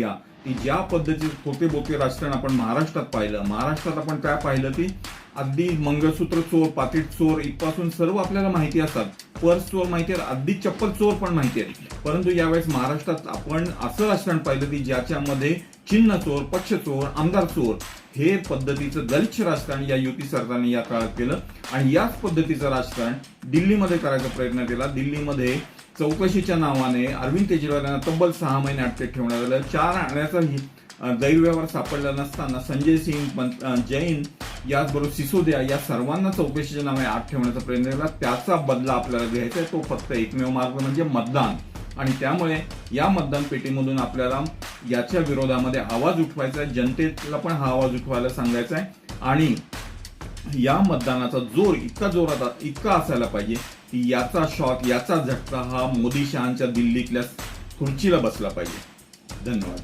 राज्यातल्या की ज्या पद्धतीचे खोटे बोटे राजकारण आपण महाराष्ट्रात पाहिलं, महाराष्ट्रात आपण काय पाहिलं की अगदी मंगळसूत्र चोर, पाकिट चोर इथपासून सर्व आपल्याला माहिती असतात, पर्स चोर माहिती आहे, अगदी चप्पल चोर पण माहिती आहे. परंतु यावेळेस महाराष्ट्रात आपण असं राजकारण पाहिलं की ज्याच्यामध्ये चिन्ह चोर, पक्ष चोर, आमदार चोर हे पद्धतीचं गलिच्छ राजकारण या युती सरकारने या काळात केलं. आणि याच पद्धतीचं राजकारण दिल्लीमध्ये करायचा प्रयत्न केला. दिल्लीमध्ये चौकशीच्या नावाने अरविंद केजरीवाल यांना तब्बल 6 महिने अटकेत ठेवण्यात आलं. 4 आण्याचा गैरव्यवहार सापडला नसताना संजय सिंग, जैन याचबरोबर सिसोदिया या सर्वांना चौकशीच्या नावाने आत ठेवण्याचा प्रयत्न केला. त्याचा बदला आपल्याला घ्यायचा आहे. तो फक्त एकमेव मार्ग म्हणजे मतदान. आणि त्यामुळे या मतदान पेटीमधून आपल्याला याच्या विरोधामध्ये आवाज उठवायचा आहे. जनतेला पण हा आवाज उठवायला सांगायचा आहे. आणि या मतदानाचा जोर इतका असायला पाहिजे की याचा शॉक, याचा झटका हा मोदी शहांच्या दिल्लीतल्या खुर्चीला बसला पाहिजे. धन्यवाद.